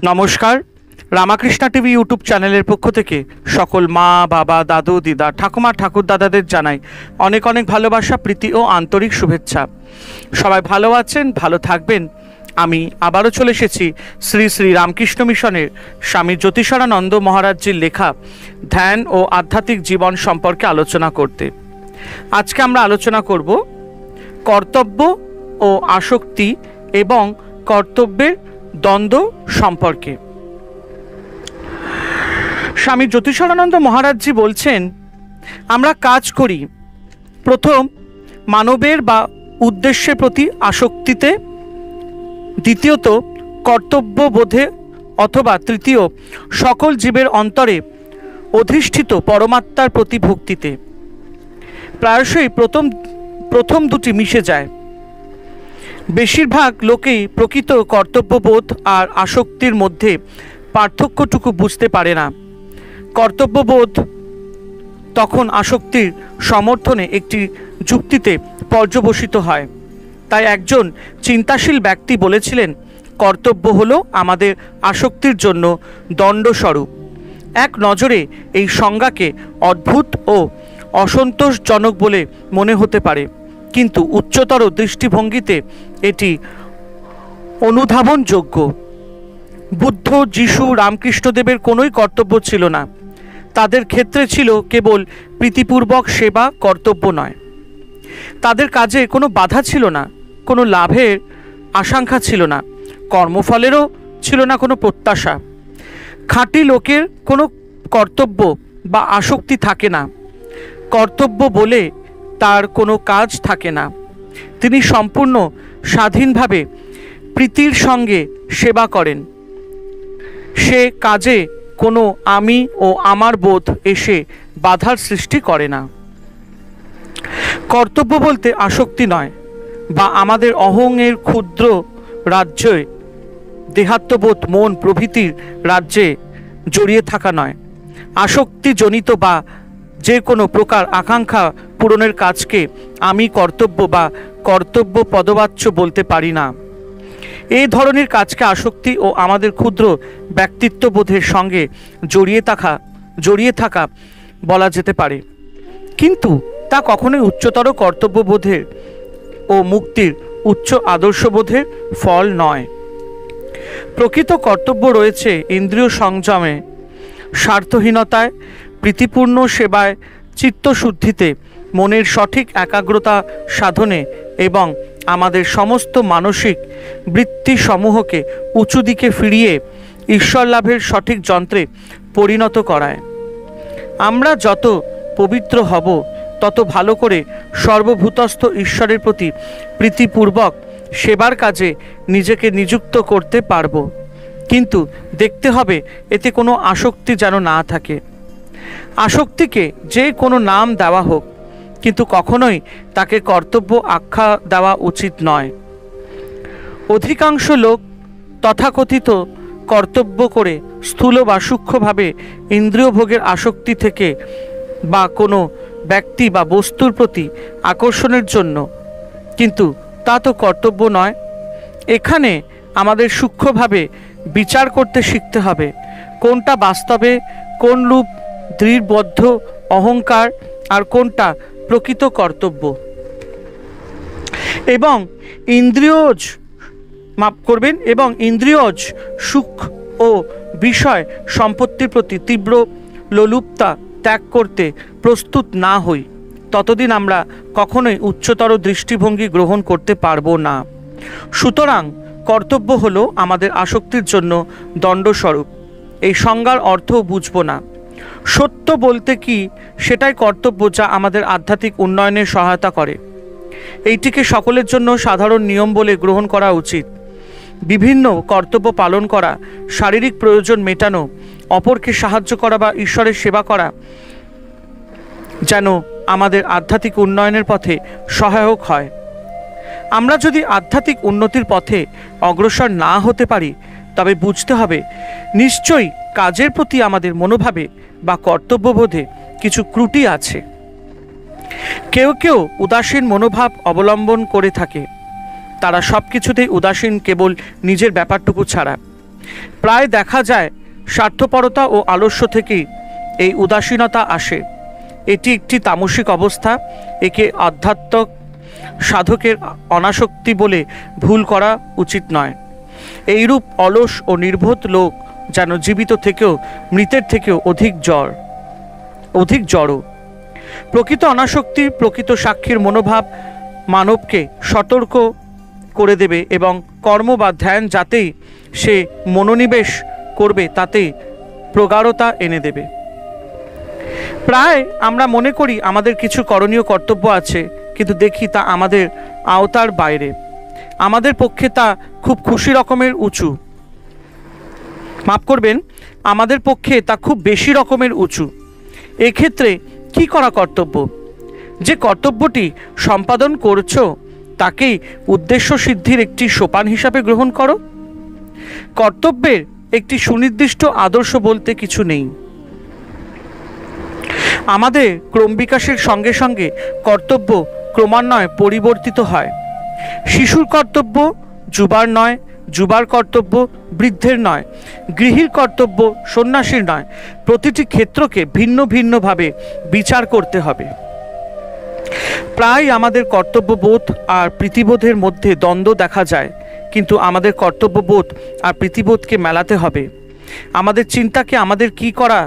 নমস্কার। Ramakrishna TV YouTube চ্যানেলের পক্ষ থেকে সকল মা, বাবা, দাদু, দিদা, ঠাকুমা, ঠাকুর দাদাদের জানাই অনেক অনেক ভালোবাসা, প্রীতি ও আন্তরিক শুভেচ্ছা। সবাই ভালো আছেন, ভালো থাকবেন। আমি আবারও চলে এসেছি শ্রী শ্রী রামকৃষ্ণ মিশনের স্বামী জ্যোতিষানন্দ মহারাজজির লেখা ধ্যান ও আধ্যাত্মিক জীবন সম্পর্কে আলোচনা করতে। আজকে আমরা আলোচনা করব কর্তব্য ও আসক্তি এবং কর্তব্যের দ্বন্দ্ব সম্পর্কে। স্বামী জ্যোতিষানন্দ মহারাজজি বলছেন, আমরা কাজ করি প্রথম মানবের বা উদ্দেশ্যের প্রতি আসক্তিতে, দ্বিতীয়ত কর্তব্যবোধে, অথবা তৃতীয় সকল জীবের অন্তরে অধিষ্ঠিত পরমাত্মার প্রতি ভক্তিতে। প্রায়শই প্রথম দুটি মিশে যায়। বেশিরভাগ লোকেই প্রকৃত কর্তব্যবোধ আর আসক্তির মধ্যে পার্থক্যটুকু বুঝতে পারে না। কর্তব্যবোধ তখন আসক্তির সমর্থনে একটি যুক্তিতে পর্যবসিত হয়। তাই একজন চিন্তাশীল ব্যক্তি বলেছিলেন, কর্তব্য হলো আমাদের আসক্তির জন্য দণ্ডস্বরূপ। এক নজরে এই সংজ্ঞাকে অদ্ভুত ও অসন্তোষজনক বলে মনে হতে পারে, কিন্তু উচ্চতর দৃষ্টিভঙ্গিতে এটি অনুধাবনযোগ্য। বুদ্ধ, যিশু, রামকৃষ্ণদেবের কোনোই কর্তব্য ছিল না। তাদের ক্ষেত্রে ছিল কেবল প্রীতিপূর্বক সেবা, কর্তব্য নয়। তাদের কাজে কোনো বাধা ছিল না, কোনো লাভের আকাঙ্ক্ষা ছিল না, কর্মফলেরও ছিল না কোনো প্রত্যাশা। খাঁটি লোকের কোনো কর্তব্য বা আসক্তি থাকে না। কর্তব্য বলে তার কোনো কাজ থাকে না। তিনি সম্পূর্ণ স্বাধীনভাবে প্রীতির সঙ্গে সেবা করেন। সে কাজে কোনো আমি ও আমার বোধ এসে বাধার সৃষ্টি করে না। কর্তব্য বলতে আসক্তি নয়, বা আমাদের অহংয়ের ক্ষুদ্র রাজ্যে দেহাত্মবোধ, মন প্রভৃতির রাজ্যে জড়িয়ে থাকা নয়। আসক্তিজনিত বা যে কোনো প্রকার আকাঙ্ক্ষা পূরণের কাজকে আমি কর্তব্য বা কর্তব্য পদবাচ্য বলতে পারি না। এই ধরনের কাজকে আসক্তি ও আমাদের ক্ষুদ্র ব্যক্তিত্ববোধের সঙ্গে জড়িয়ে থাকা বলা যেতে পারে, কিন্তু তা কখনোই উচ্চতর কর্তব্যবোধের ও মুক্তির উচ্চ আদর্শবোধের ফল নয়। প্রকৃত কর্তব্য রয়েছে ইন্দ্রিয় সংযমে, স্বার্থহীনতায়, প্রীতিপূর্ণ সেবায়, চিত্তশুদ্ধিতে, মনের সঠিক একাগ্রতা সাধনে এবং আমাদের সমস্ত মানসিক বৃত্তিসমূহকে উঁচু দিকে ফিরিয়ে ঈশ্বর লাভের সঠিক যন্ত্রে পরিণত করায়। আমরা যত পবিত্র হব, তত ভালো করে সর্বভূতস্থ ঈশ্বরের প্রতি প্রীতিপূর্বক সেবার কাজে নিজেকে নিযুক্ত করতে পারব। কিন্তু দেখতে হবে এতে কোনো আসক্তি যেন না থাকে। আসক্তিকে যে কোনো নাম দেওয়া হোক, কিন্তু কখনোই তাকে কর্তব্য আখ্যা দেওয়া উচিত নয়। অধিকাংশ লোক তথাকথিত কর্তব্য করে স্থূল বা সূক্ষ্মভাবে ইন্দ্রিয় ভোগের আসক্তি থেকে, বা কোনো ব্যক্তি বা বস্তুর প্রতি আকর্ষণের জন্য, কিন্তু তা তো কর্তব্য নয়। এখানে আমাদের সূক্ষ্মভাবে বিচার করতে শিখতে হবে, কোনটা বাস্তবে কোন রূপ দৃঢ়বদ্ধ অহংকার আর কোনটা প্রকৃত কর্তব্য। এবং ইন্দ্রিয়জ সুখ ও বিষয় সম্পত্তির প্রতি তীব্র লোলুপতা ত্যাগ করতে প্রস্তুত না হই, ততদিন আমরা কখনোই উচ্চতর দৃষ্টিভঙ্গি গ্রহণ করতে পারবো না। সুতরাং কর্তব্য হলো আমাদের আসক্তির জন্য দণ্ডস্বরূপ। এই সংজ্ঞার অর্থ বুঝব না। সত্য বলতে কি, সেটাই কর্তব্য যা আমাদের আধ্যাত্মিক উন্নয়নে সহায়তা করে। এইটিকে সকলের জন্য সাধারণ নিয়ম বলে গ্রহণ করা উচিত। বিভিন্ন কর্তব্য পালন করা, শারীরিক প্রয়োজন মেটানো, অপরকে সাহায্য করা বা ঈশ্বরের সেবা করা যেন আমাদের আধ্যাত্মিক উন্নয়নের পথে সহায়ক হয়। আমরা যদি আধ্যাত্মিক উন্নতির পথে অগ্রসর না হতে পারি, তবে বুঝতে হবে নিশ্চয়ই কাজের প্রতি আমাদের মনোভাবে বা কর্তব্যবোধে কিছু ত্রুটি আছে। কেউ কেউ উদাসীন মনোভাব অবলম্বন করে থাকে। তারা সব কিছুতেই উদাসীন, কেবল নিজের ব্যাপারটুকু ছাড়া। প্রায় দেখা যায় স্বার্থপরতা ও আলস্য থেকেই এই উদাসীনতা আসে। এটি একটি তামসিক অবস্থা। একে আধ্যাত্মিক সাধকের অনাসক্তি বলে ভুল করা উচিত নয়। এইরূপ অলস ও নির্বোধ লোক যেন জীবিত থেকেও মৃতের থেকেও অধিক জড়। প্রকৃত অনাসক্তি, প্রকৃত সাক্ষীর মনোভাব মানবকে সতর্ক করে দেবে এবং কর্ম বা ধ্যান যাতেই সে মনোনিবেশ করবে তাতে প্রগাঢ়তা এনে দেবে। প্রায় আমরা মনে করি আমাদের কিছু করণীয় কর্তব্য আছে, কিন্তু দেখি তা আমাদের আওতার বাইরে। আমাদের পক্ষে তা খুব খুশি রকমের উঁচু, মাফ করবেন, আমাদের পক্ষে তা খুব বেশি রকমের উঁচু। এক্ষেত্রে কি করা কর্তব্য? যে কর্তব্যটি সম্পাদন করছো তাকেই উদ্দেশ্য সিদ্ধির একটি সোপান হিসাবে গ্রহণ করো। কর্তব্যের একটি সুনির্দিষ্ট আদর্শ বলতে কিছু নেই। আমাদের ক্রম বিকাশের সঙ্গে সঙ্গে কর্তব্য ক্রমান্বয়ে পরিবর্তিত হয়। শিশুর কর্তব্য যুবার নয়, যুবার কর্তব্য বৃদ্ধের নয়, গৃহীর কর্তব্য সন্ন্যাসীর নয়। প্রতিটি ক্ষেত্রকে ভিন্ন ভিন্নভাবে বিচার করতে হবে। প্রায় আমাদের কর্তব্যবোধ আর প্রীতিবোধের মধ্যে দ্বন্দ্ব দেখা যায়, কিন্তু আমাদের কর্তব্যবোধ আর প্রীতিবোধকে মেলাতে হবে। আমাদের চিন্তাকে আমাদের কি করা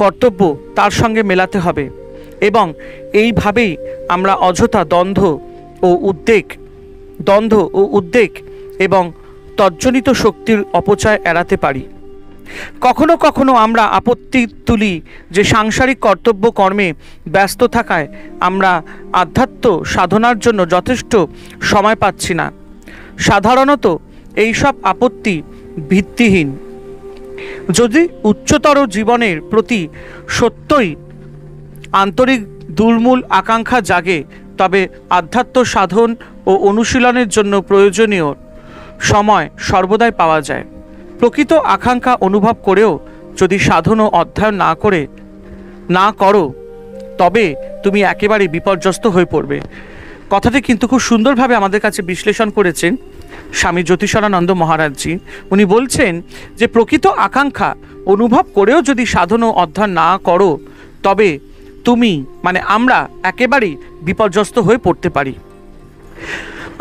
কর্তব্য তার সঙ্গে মেলাতে হবে, এবং এইভাবেই আমরা অযথা দ্বন্দ্ব ও উদ্বেগ এবং তজ্জনিত শক্তির অপচয় এড়াতে পারি। কখনো কখনো আমরা আপত্তি তুলি যে সাংসারিক কর্তব্য কর্মে ব্যস্ত থাকায় আমরা আধ্যাত্ম সাধনার জন্য যথেষ্ট সময় পাচ্ছি না। সাধারণত এইসব আপত্তি ভিত্তিহীন। যদি উচ্চতর জীবনের প্রতি সত্যই আন্তরিক দুর্মূল আকাঙ্ক্ষা জাগে, তবে আধ্যাত্ম সাধন ও অনুশীলনের জন্য প্রয়োজনীয় সময় সর্বদাই পাওয়া যায়। প্রকৃত আকাঙ্ক্ষা অনুভব করেও যদি সাধন ও অধ্যয়ন না করো তবে তুমি একেবারে বিপর্যস্ত হয়ে পড়বে। কথাটি কিন্তু খুব সুন্দরভাবে আমাদের কাছে বিশ্লেষণ করেছেন স্বামী জ্যোতিষানন্দ মহারাজজি। উনি বলছেন যে প্রকৃত আকাঙ্ক্ষা অনুভব করেও যদি সাধন ও অধ্যয়ন না করো তবে তুমি আমরা একেবারেই বিপর্যস্ত হয়ে পড়তে পারি।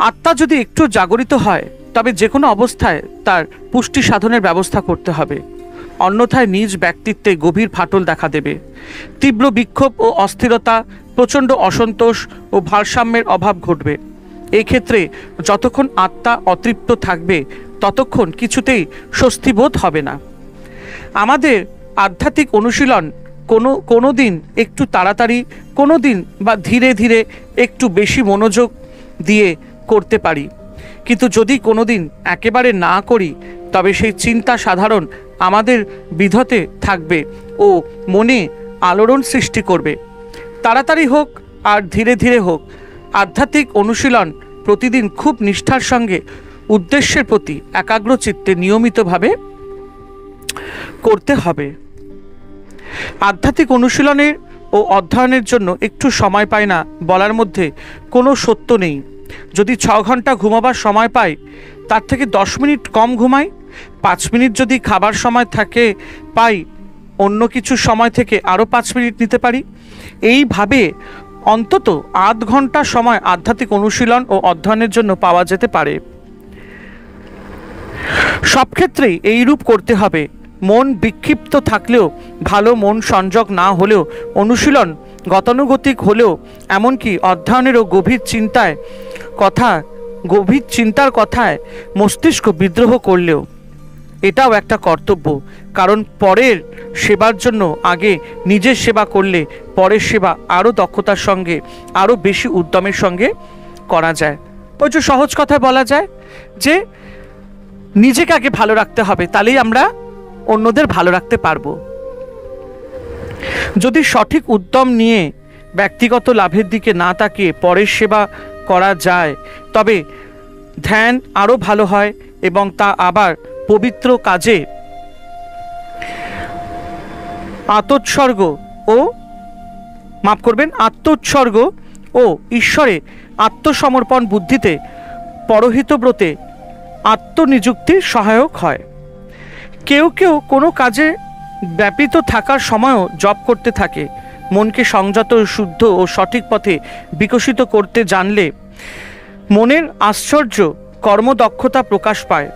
আত্মা যদি একটু জাগরিত হয় তবে যে কোনো অবস্থায় তার পুষ্টি সাধনের ব্যবস্থা করতে হবে, অন্যথায় নিজ ব্যক্তিত্বে গভীর ফাটল দেখা দেবে। তীব্র বিক্ষোভ ও অস্থিরতা, প্রচণ্ড অসন্তোষ ও ভারসাম্যের অভাব ঘটবে। এই ক্ষেত্রে যতক্ষণ আত্মা অতৃপ্ত থাকবে ততক্ষণ কিছুতেই স্বস্তিবোধ হবে না। আমাদের আধ্যাত্মিক অনুশীলন কোনো দিন একটু তাড়াতাড়ি, কোনো দিন বা ধীরে ধীরে একটু বেশি মনোযোগ দিয়ে করতে পারি, কিন্তু যদি কোনো দিন একেবারে না করি তবে সেই চিন্তা সাধারণ আমাদের বিধতে থাকবে ও মনে আলোড়ন সৃষ্টি করবে। তাড়াতাড়ি হোক আর ধীরে ধীরে হোক, আধ্যাত্মিক অনুশীলন প্রতিদিন খুব নিষ্ঠার সঙ্গে উদ্দেশ্যের প্রতি একাগ্র চিত্তে নিয়মিতভাবে করতে হবে। আধ্যাত্মিক অনুশীলনের ও অধ্যয়নের জন্য একটু সময় পাই না বলার মধ্যে কোনো সত্য নেই। যদি 6 ঘন্টা ঘুমাবার সময় পাই তার থেকে 10 মিনিট কম ঘুমাই, 5 মিনিট যদি খাবার সময় পাই অন্য কিছু সময় থেকে আরও 5 মিনিট নিতে পারি। এইভাবে অন্তত আধ ঘন্টা সময় আধ্যাত্মিক অনুশীলন ও অধ্যয়নের জন্য পাওয়া যেতে পারে। সব ক্ষেত্রেই এইরূপ করতে হবে। মন বিক্ষিপ্ত থাকলেও, ভালো মন সংযোগ না হলেও, অনুশীলন গতানুগতিক হলেও, এমনকি অধ্যয়নেরও গভীর চিন্তার কথায় মস্তিষ্ক বিদ্রোহ করলেও এটাও একটা কর্তব্য। কারণ পরের সেবার জন্য আগে নিজের সেবা করলে পরের সেবা আরও দক্ষতার সঙ্গে, আরও বেশি উদ্যমের সঙ্গে করা যায়। ওই যে সহজ কথায় বলা যায় যে নিজেকে আগে ভালো রাখতে হবে, তাহলেই আমরা অন্যদের ভালো রাখতে পারবো। যদি সঠিক উদ্যম নিয়ে ব্যক্তিগত লাভের দিকে না তাকিয়ে পরের সেবা করা যায় তবে ধ্যান আরও ভালো হয় এবং তা আবার পবিত্র কাজে আত্মোৎসর্গ ও ঈশ্বরে আত্মসমর্পণ বুদ্ধিতে পরহিতব্রতে আত্মনিযুক্তির সহায়ক হয়। কেউ কেউ কোনো কাজে ব্যাপৃত থাকার সময়ও জপ করতে থাকে। মনকে সংযত, শুদ্ধ ও সঠিক পথে বিকশিত করতে জানলে মনের আশ্চর্য কর্মদক্ষতা প্রকাশ পায়।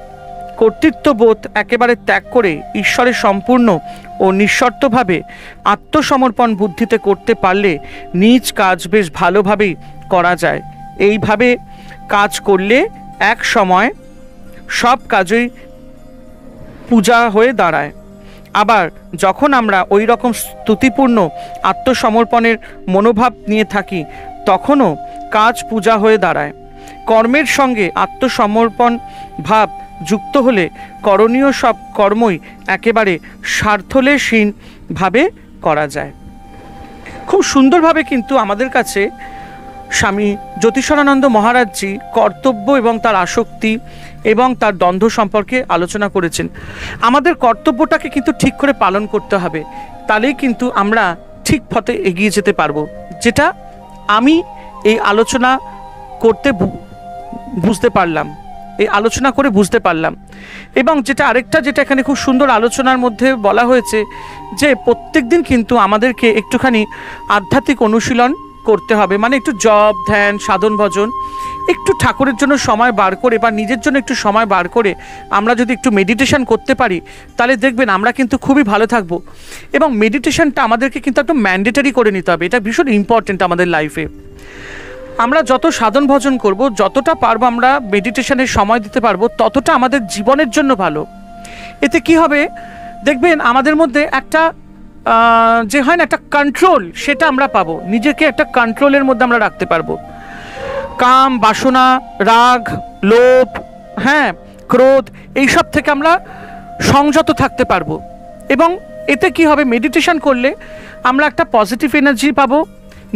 কর্তৃত্ববোধ একেবারে ত্যাগ করে ঈশ্বরের সম্পূর্ণ ও নিঃশর্তভাবে আত্মসমর্পণ বুদ্ধিতে করতে পারলে নিজ কাজ বেশ ভালোভাবেই করা যায়। এইভাবে কাজ করলে এক সময় সব কাজই পূজা হয়ে দাঁড়ায়। আবার যখন আমরা ওই রকম স্তুতিপূর্ণ আত্মসমর্পণের মনোভাব নিয়ে থাকি, তখনও কাজ পূজা হয়ে দাঁড়ায়। কর্মের সঙ্গে আত্মসমর্পণ ভাব যুক্ত হলে করণীয় সব কর্মই একেবারে স্বার্থলেশহীনভাবে করা যায়। খুব সুন্দরভাবে কিন্তু আমাদের কাছে স্বামী জ্যোতিষানন্দ মহারাজজি কর্তব্য এবং তার আসক্তি এবং তার দ্বন্দ্ব সম্পর্কে আলোচনা করেছেন। আমাদের কর্তব্যটাকে কিন্তু ঠিক করে পালন করতে হবে, তাহলেই কিন্তু আমরা ঠিক পথে এগিয়ে যেতে পারবো। যেটা আমি এই আলোচনা করতে বুঝতে পারলাম, এই আলোচনা করে বুঝতে পারলাম। এবং যেটা আরেকটা, যেটা এখানে খুব সুন্দর আলোচনার মধ্যে বলা হয়েছে, যে প্রত্যেক দিন কিন্তু আমাদেরকে একটুখানি আধ্যাত্মিক অনুশীলন করতে হবে, মানে একটু জপ, ধ্যান, সাধন, ভজন, একটু ঠাকুরের জন্য সময় বার করে বা নিজের জন্য একটু সময় বার করে আমরা যদি একটু মেডিটেশন করতে পারি, তাহলে দেখবেন আমরা কিন্তু খুবই ভালো থাকবো। এবং মেডিটেশনটা আমাদেরকে কিন্তু একটু ম্যান্ডেটারি করে নিতে হবে, এটা ভীষণ ইম্পর্টেন্ট আমাদের লাইফে। আমরা যত সাধন ভজন করব, যতটা পারবো আমরা মেডিটেশনের সময় দিতে পারবো, ততটা আমাদের জীবনের জন্য ভালো। এতে কি হবে দেখবেন, আমাদের মধ্যে একটা যে হয় না একটা কন্ট্রোল, সেটা আমরা পাবো। নিজেকে একটা কন্ট্রোলের মধ্যে আমরা রাখতে পারবো। কাম, বাসনা, রাগ, লোভ, ক্রোধ, এইসব থেকে আমরা সংযত থাকতে পারবো। এবং এতে কি হবে, মেডিটেশন করলে আমরা একটা পজিটিভ এনার্জি পাবো,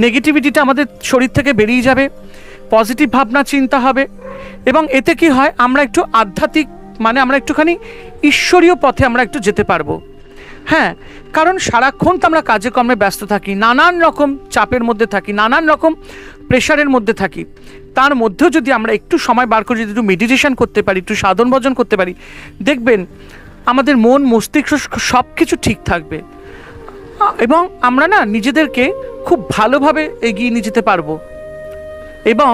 নেগেটিভিটিটা আমাদের শরীর থেকে বেরিয়ে যাবে, পজিটিভ ভাবনা চিন্তা হবে। এবং এতে কি হয়, আমরা একটু আধ্যাত্মিক, মানে আমরা একটুখানি ঈশ্বরীয় পথে আমরা একটু যেতে পারবো। কারণ সারাক্ষণ তো আমরা কাজে কর্মে ব্যস্ত থাকি, নানান রকম চাপের মধ্যে থাকি, নানান রকম প্রেশারের মধ্যে থাকি। তার মধ্যেও যদি আমরা একটু সময় বার করে যদি একটু মেডিটেশন করতে পারি, একটু সাধন ভজন করতে পারি, দেখবেন আমাদের মন, মস্তিষ্ক সব কিছু ঠিক থাকবে। এবং আমরা নিজেদেরকে খুব ভালোভাবে এগিয়ে নিয়ে যেতে পারবো। এবং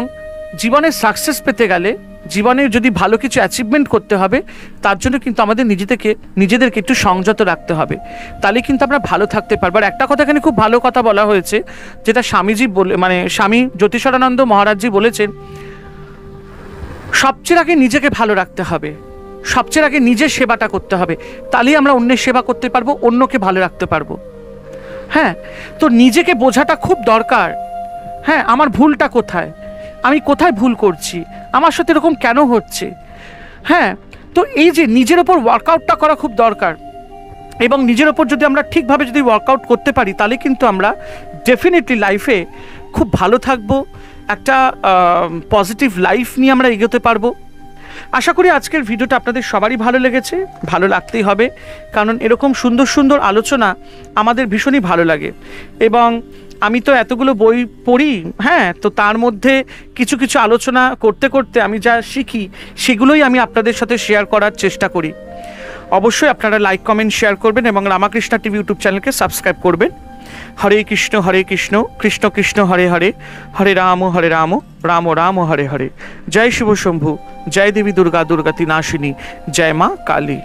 জীবনের সাকসেস পেতে গেলে, জীবনে যদি ভালো কিছু অ্যাচিভমেন্ট করতে হবে, তার জন্য কিন্তু আমাদের নিজেদেরকে একটু সংযত রাখতে হবে, তাহলে কিন্তু আমরা ভালো থাকতে পারবো। আর একটা কথা এখানে খুব ভালো কথা বলা হয়েছে, যেটা স্বামীজি মানে স্বামী জ্যোতিষানন্দ মহারাজজি বলেছেন, সবচেয়ে আগে নিজেকে ভালো রাখতে হবে, সবচেয়ে আগে নিজের সেবাটা করতে হবে, তাহলেই আমরা অন্যের সেবা করতে পারবো, অন্যকে ভালো রাখতে পারবো। তো নিজেকে বোঝাটা খুব দরকার। আমার ভুলটা কোথায়, আমি কোথায় ভুল করছি, আমার সাথে এরকম কেন হচ্ছে। তো এই যে নিজের ওপর ওয়ার্কআউটটা করা খুব দরকার। এবং নিজের ওপর যদি আমরা ঠিকভাবে যদি ওয়ার্কআউট করতে পারি, তাহলে কিন্তু আমরা ডেফিনেটলি লাইফে খুব ভালো থাকবো, একটা পজিটিভ লাইফ নিয়ে আমরা এগোতে পারবো। আশা করি আজকের ভিডিওটা আপনাদের সবারই ভালো লেগেছে, ভালো লাগতেই হবে, কারণ এরকম সুন্দর সুন্দর আলোচনা আমাদের ভীষণই ভালো লাগে। এবং আমি তো এতগুলো বই পড়ি, তো তার মধ্যে কিছু কিছু আলোচনা করতে করতে আমি যা শিখি, সেগুলোই আমি আপনাদের সাথে শেয়ার করার চেষ্টা করি। অবশ্যই আপনারা লাইক, কমেন্ট, শেয়ার করবেন এবং রামাকৃষ্ণা টিভি ইউটিউব চ্যানেলকে সাবস্ক্রাইব করবেন। হরে কৃষ্ণ কৃষ্ণ কৃষ্ণ হরে হরে, হরে রাম রাম রাম হরে হরে। জয় শিব শম্ভু, জয় দেবী দুর্গা দুর্গাতি নাশিনী, জয় মা কালী।